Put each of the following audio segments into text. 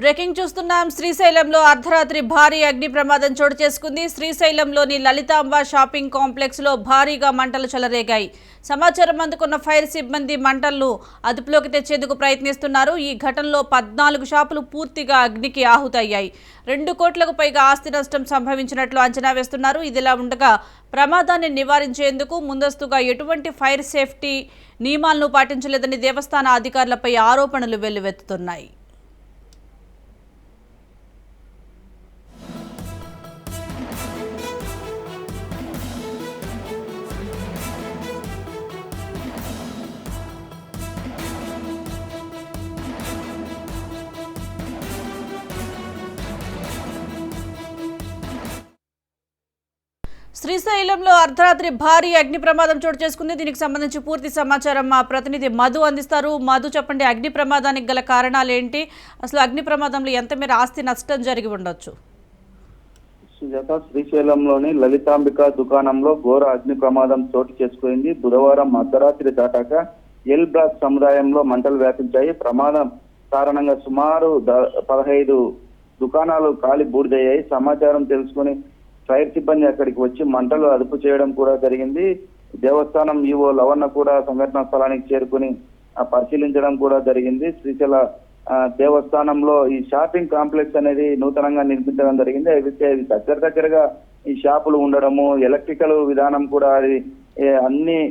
Breaking చూస్తున్నాం. శ్రీశైలంలో అర్ధరాత్రి భారీ అగ్ని ప్రమాదం చోటు చేసుకుంది. శ్రీశైలంలోని లలితాంబ షాపింగ్ కాంప్లెక్స్ లో భారీగా మంటలు చెలరేగాయి. సమాచారం అందుకున్న ఫైర్ సిబ్బంది మంటలను అదుపులోకి తెచ్చేందుకు ప్రయత్నిస్తున్నారు. ఈ ఘటనలో 14 షాపులు పూర్తిగా అగ్నికి ఆహుతయ్యాయి. 2 కోట్లకు పైగా ఆస్తి నష్టం సంభవించినట్లు అంచనా వేస్తున్నారు. ఇదిలా ఉండగా ప్రమాదాన్ని నివారించేందుకు ముందస్తుగా ఎటువంటి ఫైర్ సేఫ్టీ నియమాలను పాటించలేదని దేవస్థాన అధికారులపై ఆరోపణలు వెల్లువెత్తుతున్నాయి. శ్రీశైలంలో అర్ధరాత్రి భారీ అగ్ని ప్రమాదం చోటు చేసుకుంది. దీనికి సంబంధించి పూర్తి సమాచారం మా ప్రతినిధి మధు అందిస్తారు. మధు, చెప్పండి, అగ్ని ప్రమాదానికి గల కారణాలు ఏంటి? అసలు అగ్ని ప్రమాదంలో ఎంత మేర ఆస్తి నష్టం జరిగి ఉండొచ్చు? సుజాత, శ్రీశైలంలోని లలితాంబిక దుకాణంలో ఘోర అగ్ని ప్రమాదం చోటు చేసుకుంది. బుధవారం అర్ధరాత్రి దాటాక ఎల్ బ్లాక్ సముదాయంలో మంటలు వ్యాపించాయి. ప్రమాదం కారణంగా సుమారు 15 దుకాణాలు కాలి బూడిదయ్యాయి. సమాచారం తెలుసుకుని ఫైర్ సిబ్బంది అక్కడికి వచ్చి మంటలు అదుపు చేయడం కూడా జరిగింది. దేవస్థానం ఈవో లవన్న కూడా సంఘటనా స్థలానికి చేరుకుని పరిశీలించడం కూడా జరిగింది. శ్రీశైల దేవస్థానంలో ఈ షాపింగ్ కాంప్లెక్స్ అనేది నూతనంగా నిర్మించడం జరిగింది. అయితే దగ్గరగా ఈ షాపులు ఉండడము, ఎలక్ట్రికల్ విధానం కూడా అది అన్ని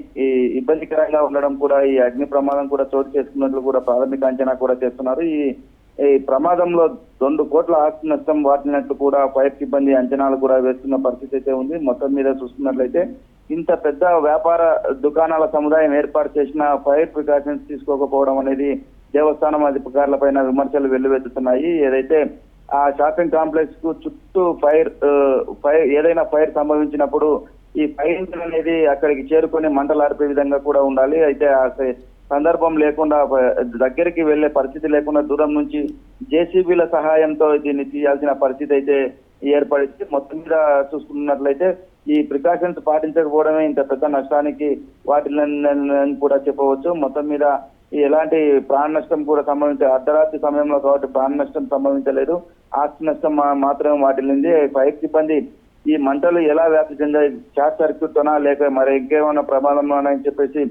ఇబ్బందికరంగా ఉండడం కూడా ఈ అగ్ని ప్రమాదం కూడా చోటు చేసుకున్నట్లు కూడా ప్రాథమిక అంచనా కూడా చేస్తున్నారు. ఈ ప్రమాదంలో 2 కోట్ల ఆస్తి నష్టం వాటినట్టు కూడా ఫైర్ సిబ్బంది అంచనాలు కూడా వేస్తున్న పరిస్థితి అయితే ఉంది. మొత్తం మీద చూస్తున్నట్లయితే ఇంత పెద్ద వ్యాపార దుకాణాల సముదాయం ఏర్పాటు చేసిన ఫైర్ ప్రికాషన్స్ తీసుకోకపోవడం అనేది దేవస్థానం అధికారుల పైన విమర్శలు వెల్లువెత్తుతున్నాయి. ఏదైతే ఆ షాపింగ్ కాంప్లెక్స్ కు చుట్టూ ఏదైనా ఫైర్ సంభవించినప్పుడు ఈ ఫైర్ ఇంజిన్ అనేది అక్కడికి చేరుకొని మంటలు ఆర్పే విధంగా కూడా ఉండాలి. అయితే ఆ సందర్భం లేకుండా, దగ్గరికి వెళ్లే పరిస్థితి లేకుండా దూరం నుంచి జేసీబీల సహాయంతో దీన్ని తీయాల్సిన పరిస్థితి అయితే ఏర్పడింది. మొత్తం మీద చూసుకున్నట్లయితే ఈ ప్రికాషన్స్ పాటించకపోవడమే ఇంత పెద్ద నష్టానికి వాటిని కూడా చెప్పవచ్చు. మొత్తం మీద ఎలాంటి ప్రాణ నష్టం కూడా అర్ధరాత్రి సమయంలో కాబట్టి ప్రాణ నష్టం సంభవించలేదు. ఆస్తి నష్టం మాత్రమే వాటిల్లింది. ఫైర్ సిబ్బంది ఈ మంటలు ఎలా వ్యాప్తి చెందాయి, షార్ట్ సర్క్యూట్ తోనా లేక మరి ఇంకేమైనా ప్రమాదంలోనా అని చెప్పేసి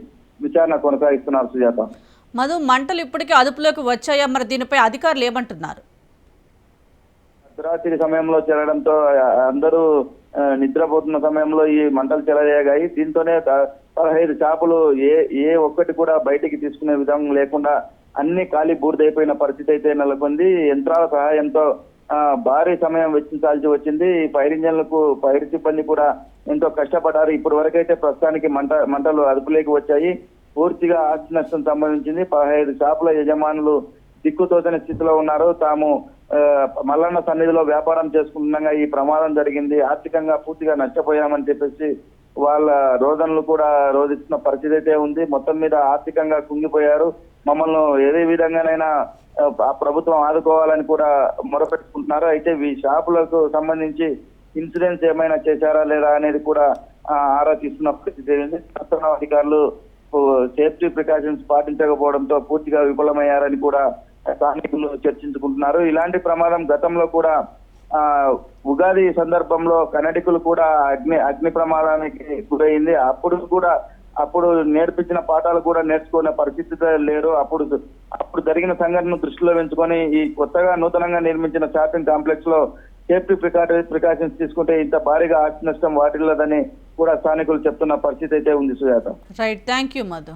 విచారణ కొనసాగిస్తున్నారు. సుజాత, మధు, మంటలు ఇప్పటికే అదుపులోకి వచ్చాయా? మరి దీనిపై అధికారులు ఏమంటున్నారు? అర్ధరాత్రి సమయంలో చెరడంతో అందరూ నిద్రపోతున్న సమయంలో ఈ మంటలు చెలరేగాయి. దీంతోనే 15 షాపులు ఏ ఒక్కటి కూడా బయటికి తీసుకునే విధం లేకుండా అన్ని ఖాళీ బూడిదైపోయిన పరిస్థితి అయితే నెలకొంది. యంత్రాల సహాయంతో భారీ సమయం వెచ్చించాల్సి వచ్చింది. ఫైర్ ఇంజన్లకు ఫైర్ సిబ్బంది కూడా ఎంతో కష్టపడ్డారు. ఇప్పటి వరకైతే ప్రస్తుతానికి మంటలు అదుపులోకి వచ్చాయి. పూర్తిగా ఆస్తి నష్టం సంభవించింది. 15 షాపుల యజమానులు దిక్కుతోచని స్థితిలో ఉన్నారు. తాము మల్లన్న సన్నిధిలో వ్యాపారం చేసుకుంటుండగా ఈ ప్రమాదం జరిగింది, ఆర్థికంగా పూర్తిగా నష్టపోయామని చెప్పేసి వాళ్ళ రోదనలు కూడా రోధిస్తున్న పరిస్థితి అయితే ఉంది. మొత్తం మీద ఆర్థికంగా కుంగిపోయారు. మమ్మల్ని ఏదే విధంగానైనా ప్రభుత్వం ఆదుకోవాలని కూడా మొరపెట్టుకుంటున్నారు. అయితే ఈ షాపులకు సంబంధించి ఇన్సూరెన్స్ ఏమైనా చేశారా లేదా అనేది కూడా ఆరా తీస్తున్న పరిస్థితి. అధికారులు సేఫ్టీ ప్రికాషన్స్ పాటించకపోవడంతో పూర్తిగా విఫలమయ్యారని కూడా స్థానికులు చర్చించుకుంటున్నారు. ఇలాంటి ప్రమాదం గతంలో కూడా ఉగాది సందర్భంలో కన్నడికులు కూడా అగ్ని ప్రమాదానికి గురైంది. అప్పుడు నేర్పించిన పాఠాలు కూడా నేర్చుకునే పరిస్థితి లేరు. అప్పుడు జరిగిన సంఘటనను దృష్టిలో ఉంచుకొని ఈ కొత్తగా నూతనంగా నిర్మించిన షాపింగ్ కాంప్లెక్స్ లో సేఫ్టీ ప్రికాషన్స్ తీసుకుంటే ఇంత భారీగా ఆస్తి నష్టం వాటిల్లదని కూడా స్థానికులు చెప్తున్న పరిస్థితి అయితే ఉంది. Sujatha, right, thank you Madhu.